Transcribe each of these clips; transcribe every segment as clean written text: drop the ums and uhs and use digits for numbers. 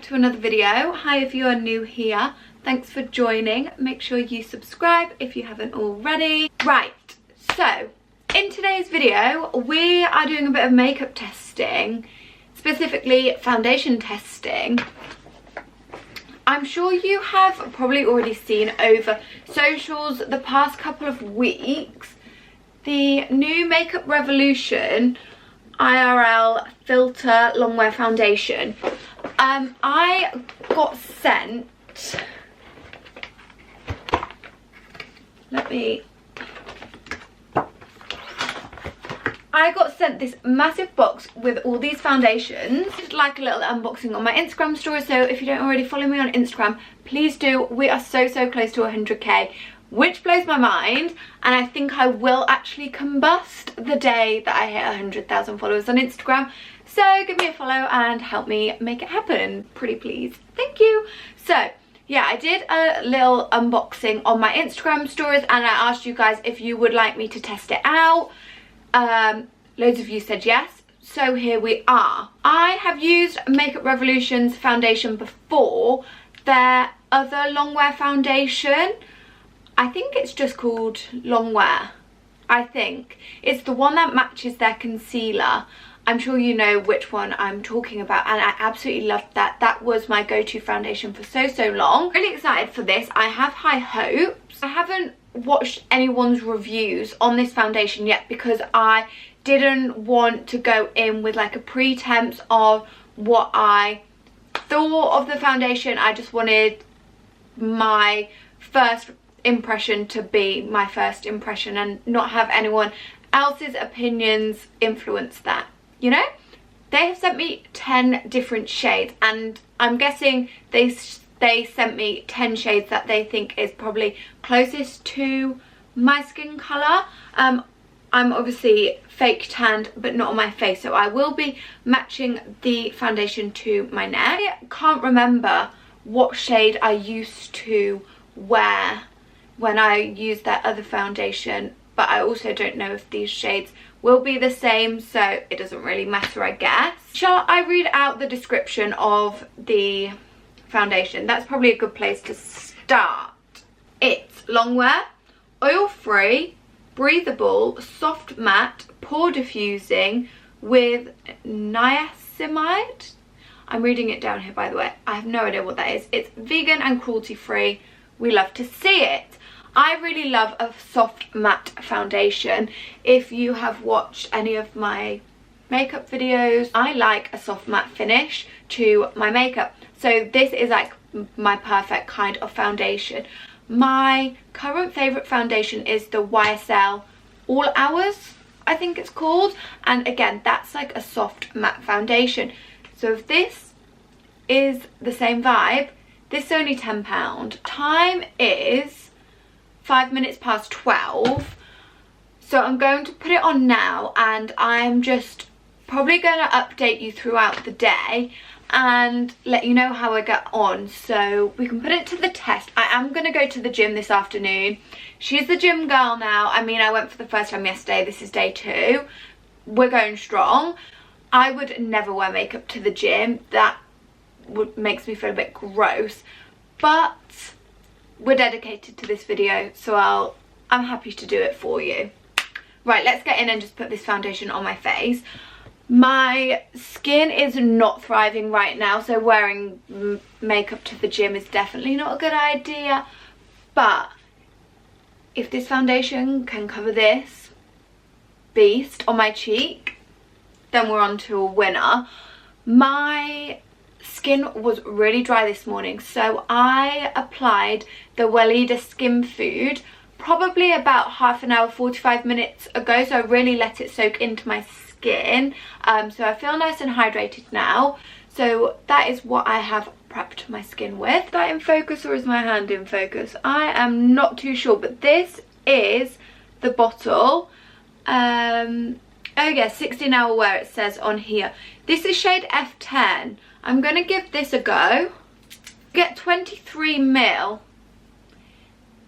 to another video. Hi if you are new here, thanks for joining. Make sure you subscribe if you haven't already. Right, so in today's video we are doing a bit of makeup testing, specifically foundation testing. I'm sure you have probably already seen over socials the past couple of weeks the new Makeup Revolution IRL filter longwear foundation. I got sent, I got sent this massive box with all these foundations. Just like a little unboxing on my Instagram story, so if you don't already follow me on Instagram, please do. We are so close to 100k, which blows my mind, and I think I will actually combust the day that I hit 100,000 followers on Instagram. So give me a follow and help me make it happen, pretty please. Thank you. So yeah, I did a little unboxing on my Instagram stories and I asked you guys if you would like me to test it out. Loads of you said yes, so here we are. I have used Makeup Revolution's foundation before, their other longwear foundation. I think it's just called longwear. I think it's the one that matches their concealer. I'm sure you know which one I'm talking about, and I absolutely loved that. That was my go-to foundation for so long. Really excited for this. I have high hopes. I haven't watched anyone's reviews on this foundation yet because I didn't want to go in with like a pretense of what I thought of the foundation. I just wanted my first impression to be my first impression and not have anyone else's opinions influence that, you know. They have sent me 10 different shades, and I'm guessing they sent me 10 shades that they think is probably closest to my skin colour. I'm obviously fake tanned but not on my face, so I will be matching the foundation to my neck. I can't remember what shade I used to wear when I used that other foundation, but I also don't know if these shades will be the same, so it doesn't really matter, I guess. Shall I read out the description of the foundation? That's probably a good place to start. It's longwear, oil-free, breathable, soft matte, pore diffusing with niacinamide. I'm reading it down here, by the way. I have no idea what that is. It's vegan and cruelty-free. We love to see it. I really love a soft matte foundation. If you have watched any of my makeup videos, I like a soft matte finish to my makeup. So this is like my perfect kind of foundation. My current favourite foundation is the YSL All Hours, I think it's called. And again, that's like a soft matte foundation. So if this is the same vibe, this is only £10. Time is 5 minutes past 12. So I'm going to put it on now, and I'm just probably going to update you throughout the day and let you know how I get on, so we can put it to the test. I am going to go to the gym this afternoon. She's the gym girl now. I mean, I went for the first time yesterday. This is day 2. We're going strong. I would never wear makeup to the gym. That makes me feel a bit gross, but we're dedicated to this video, so I'm happy to do it for you. Right, let's get in and just put this foundation on my face. My skin is not thriving right now, so wearing makeup to the gym is definitely not a good idea. But if this foundation can cover this beast on my cheek, then we're on to a winner. My skin was really dry this morning, so I applied the Weleda Skin Food probably about half an hour, 45 minutes ago, so I really let it soak into my skin. So I feel nice and hydrated now. So that is what I have prepped my skin with. Is that in focus or is my hand in focus? I am not too sure, but this is the bottle. Oh yeah, 16 hour wear it says on here. This is shade F10. I'm going to give this a go. Get 23ml.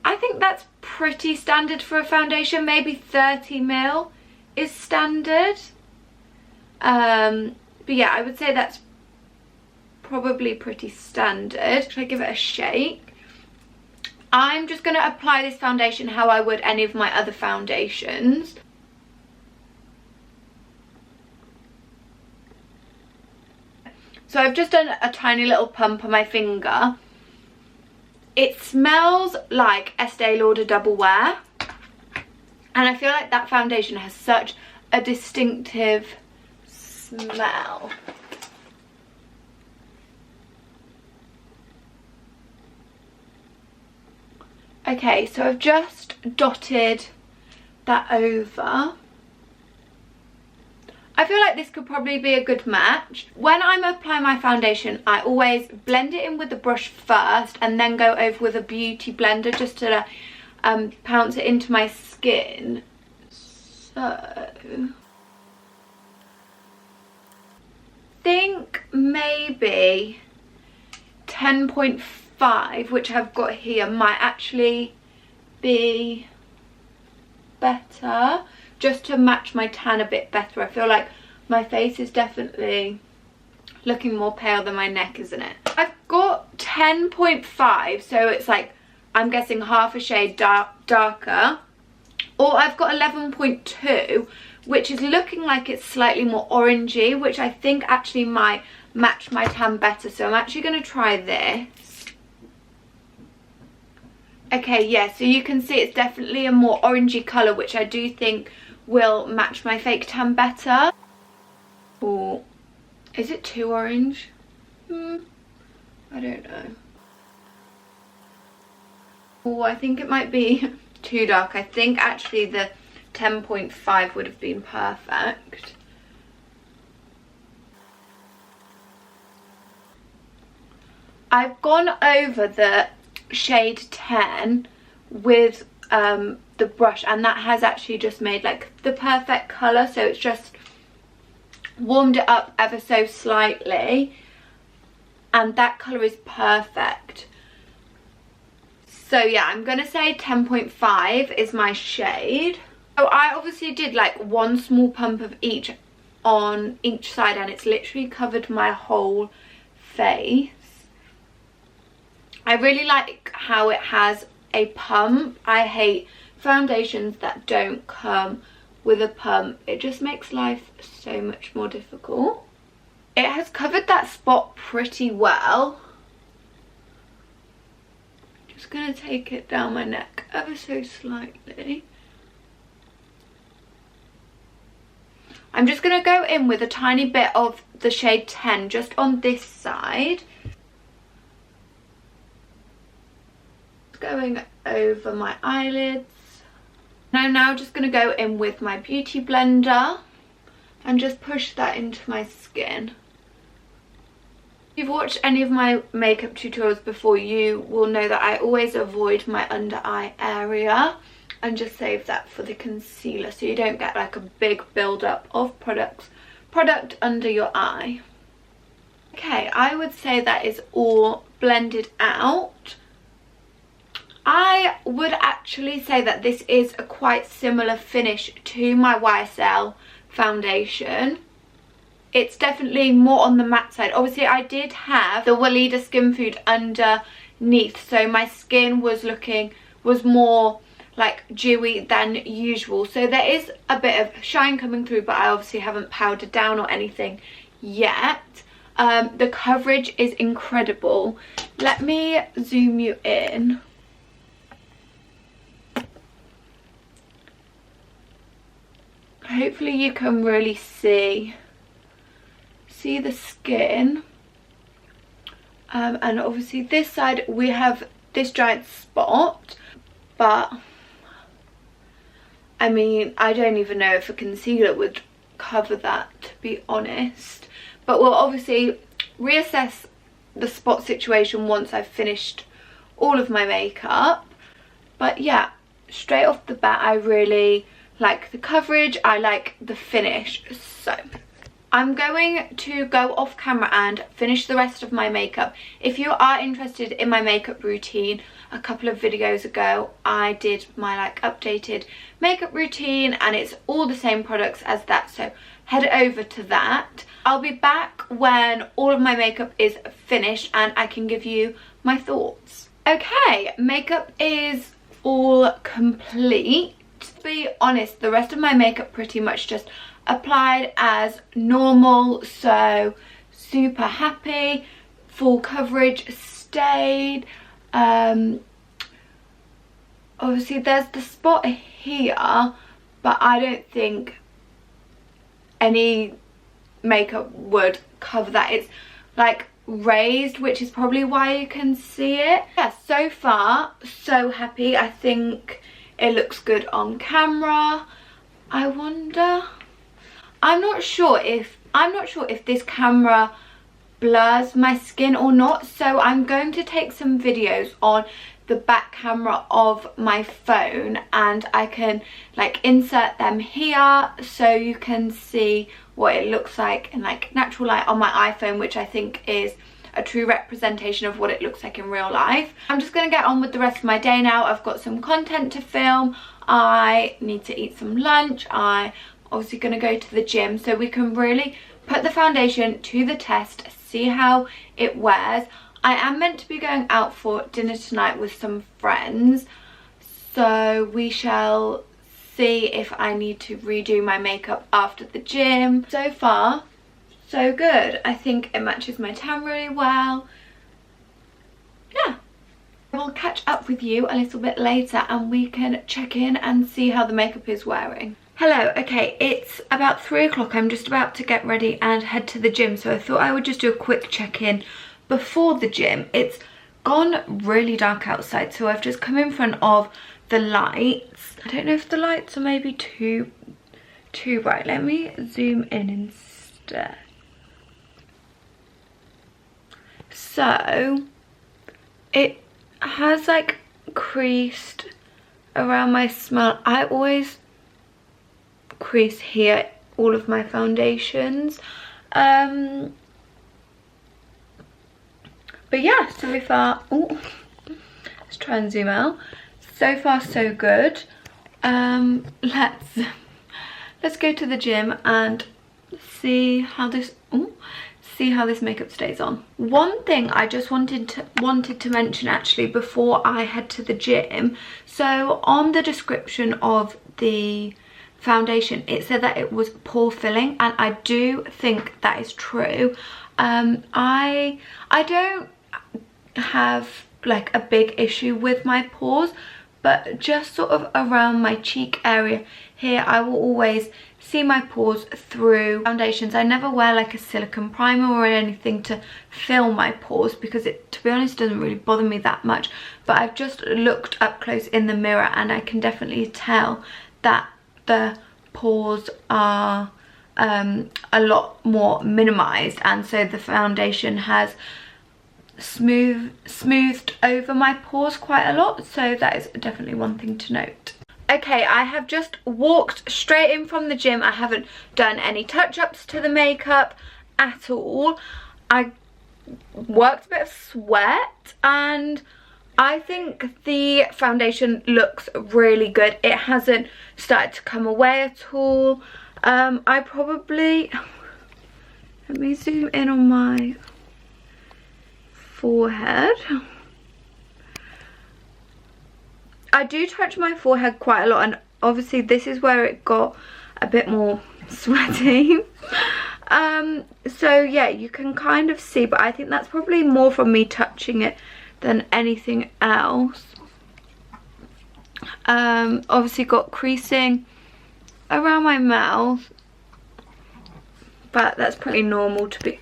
I think that's pretty standard for a foundation. Maybe 30ml is standard. But yeah, I would say that's probably pretty standard. Should I give it a shake? I'm just going to apply this foundation how I would any of my other foundations. So I've just done a tiny little pump on my finger. It smells like Estee Lauder Double Wear. And I feel like that foundation has such a distinctive smell. Okay, so I've just dotted that over. I feel like this could probably be a good match. When I'm applying my foundation, I always blend it in with the brush first and then go over with a beauty blender just to pounce it into my skin. So, I think maybe 10.5, which I've got here, might actually be better, just to match my tan a bit better. I feel like my face is definitely looking more pale than my neck, isn't it? I've got 10.5, so it's like, I'm guessing half a shade darker. Or I've got 11.2, which is looking like it's slightly more orangey, which I think actually might match my tan better. So I'm actually going to try this. Okay, yeah, so you can see it's definitely a more orangey colour, which I do think will match my fake tan better. Or is it too orange? I don't know. Oh, I think it might be too dark. I think actually the 10.5 would have been perfect. I've gone over the shade 10 with the brush, and that has actually just made like the perfect colour. So it's just warmed it up ever so slightly, and that colour is perfect. So yeah, I'm gonna say 10.5 is my shade. So I obviously did like one small pump of each on each side, and it's literally covered my whole face. I really like how it has a pump. I hate foundations that don't come with a pump. It just makes life so much more difficult. It has covered that spot pretty well. Just gonna take it down my neck ever so slightly. I'm just gonna go in with a tiny bit of the shade 10 just on this side. Going over my eyelids. And I'm now just going to go in with my beauty blender and just push that into my skin. If you've watched any of my makeup tutorials before, you will know that I always avoid my under eye area and just save that for the concealer, so you don't get like a big build-up of product under your eye. Okay, I would say that is all blended out. I would actually say that this is a quite similar finish to my YSL foundation. It's definitely more on the matte side. Obviously, I did have the Weleda Skin Food underneath, so my skin was more like dewy than usual. So there is a bit of shine coming through, but I obviously haven't powdered down or anything yet. The coverage is incredible. Let me zoom you in. Hopefully you can really see the skin, and obviously this side we have this giant spot, but I mean, I don't even know if a concealer would cover that, to be honest, but we'll obviously reassess the spot situation once I've finished all of my makeup. But yeah, straight off the bat, I really like the coverage, I like the finish. So I'm going to go off camera and finish the rest of my makeup. If you are interested in my makeup routine, a couple of videos ago I did my like updated makeup routine and it's all the same products as that, so head over to that. I'll be back when all of my makeup is finished and I can give you my thoughts. Okay, makeup is all complete. To be honest, the rest of my makeup pretty much just applied as normal, so super happy. Full coverage stayed. Obviously there's the spot here, but I don't think any makeup would cover that. It's like raised, which is probably why you can see it. Yeah, so far so happy. I think it looks good on camera. I wonder, I'm not sure if this camera blurs my skin or not, so I'm going to take some videos on the back camera of my phone and I can like insert them here so you can see what it looks like in like natural light on my iPhone, which I think is a true representation of what it looks like in real life. I'm just going to get on with the rest of my day now. I've got some content to film. I need to eat some lunch. I'm obviously going to go to the gym so we can really put the foundation to the test, see how it wears. I am meant to be going out for dinner tonight with some friends, so we shall see if I need to redo my makeup after the gym. So far, so good. I think it matches my tan really well. Yeah. We'll catch up with you a little bit later and we can check in and see how the makeup is wearing. Hello, okay, it's about 3 o'clock. I'm just about to get ready and head to the gym, so I thought I would just do a quick check-in before the gym. It's gone really dark outside, so I've just come in front of the lights. I don't know if the lights are maybe too bright. Let me zoom in instead. So it has like creased around my smile. I always crease here all of my foundations. But yeah, so far, ooh, let's try and zoom out. So far so good. Let's go to the gym and see how this makeup stays on. One thing I just wanted to mention actually before I head to the gym. So on the description of the foundation it said that it was pore filling, and I do think that is true. I don't have like a big issue with my pores, but just sort of around my cheek area here I will always see my pores through foundations. I never wear like a silicone primer or anything to fill my pores because it, to be honest, doesn't really bother me that much. But I've just looked up close in the mirror and I can definitely tell that the pores are a lot more minimized, and so the foundation has smoothed over my pores quite a lot, so that is definitely one thing to note. Okay, I have just walked straight in from the gym. I haven't done any touch-ups to the makeup at all. I worked a bit of sweat and I think the foundation looks really good. It hasn't started to come away at all. I probably, let me zoom in on my forehead. I do touch my forehead quite a lot, and obviously this is where it got a bit more sweaty. So yeah, you can kind of see, but I think that's probably more from me touching it than anything else. Obviously got creasing around my mouth, but that's pretty normal to be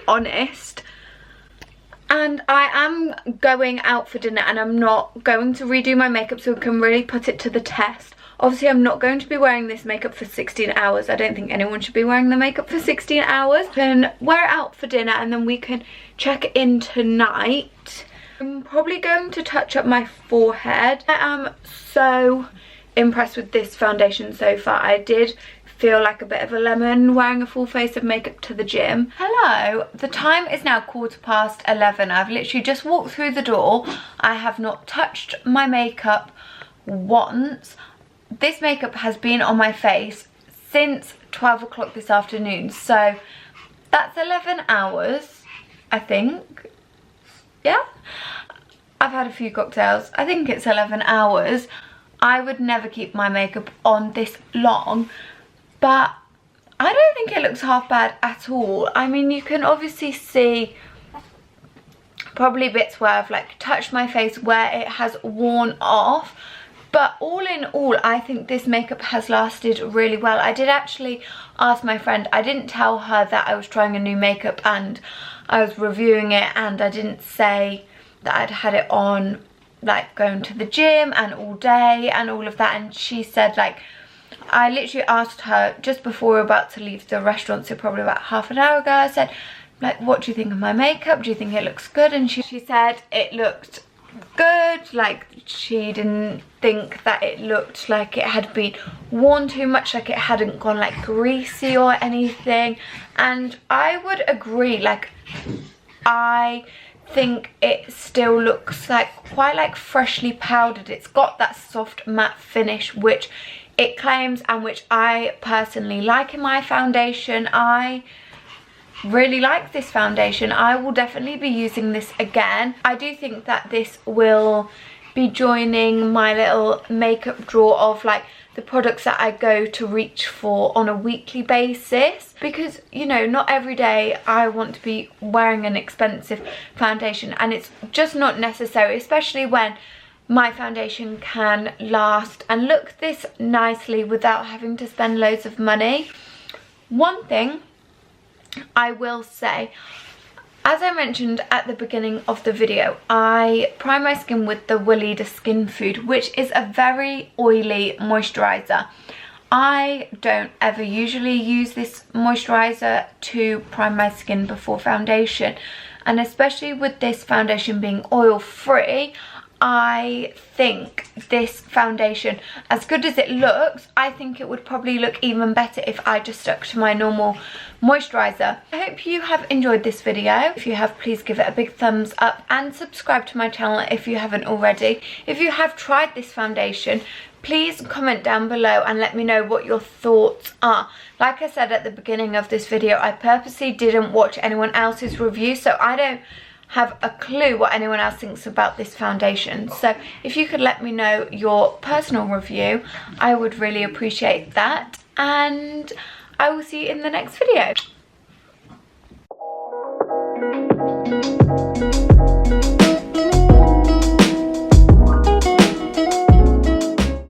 honest. And I am going out for dinner and I'm not going to redo my makeup so we can really put it to the test. Obviously I'm not going to be wearing this makeup for 16 hours. I don't think anyone should be wearing the makeup for 16 hours. Then wear it out for dinner and then we can check in tonight. I'm probably going to touch up my forehead. I am so impressed with this foundation so far. I did feel like a bit of a lemon wearing a full face of makeup to the gym. Hello, the time is now 11:15. I've literally just walked through the door. I have not touched my makeup once. This makeup has been on my face since 12 o'clock this afternoon, so that's 11 hours, I think. Yeah, I've had a few cocktails. I think it's 11 hours. I would never keep my makeup on this long, but I don't think it looks half bad at all. I mean, you can obviously see probably bits where I've like touched my face where it has worn off, but all in all, I think this makeup has lasted really well. I did actually ask my friend, I didn't tell her that I was trying a new makeup and I was reviewing it, and I didn't say that I'd had it on like going to the gym and all day and all of that, and she said, like, I literally asked her just before we were about to leave the restaurant, so probably about half an hour ago, I said, like, what do you think of my makeup? Do you think it looks good? And she said it looked good. Like, she didn't think that it looked like it had been worn too much, like it hadn't gone like greasy or anything. And I would agree. Like, I think it still looks like quite like freshly powdered. It's got that soft matte finish which it claims and which I personally like in my foundation. I really like this foundation. I will definitely be using this again. I do think that this will be joining my little makeup drawer of like the products that I go to reach for on a weekly basis, because, you know, not every day I want to be wearing an expensive foundation, and it's just not necessary, especially when my foundation can last and look this nicely without having to spend loads of money. One thing I will say, as I mentioned at the beginning of the video, I prime my skin with the Weleda Skin Food, which is a very oily moisturiser. I don't ever usually use this moisturiser to prime my skin before foundation, and especially with this foundation being oil free, I think this foundation, as good as it looks, I think it would probably look even better if I just stuck to my normal moisturiser. I hope you have enjoyed this video. If you have, please give it a big thumbs up and subscribe to my channel if you haven't already. If you have tried this foundation, please comment down below and let me know what your thoughts are. Like I said at the beginning of this video, I purposely didn't watch anyone else's review, so I don't have a clue what anyone else thinks about this foundation. So if you could let me know your personal review, I would really appreciate that, and I will see you in the next video.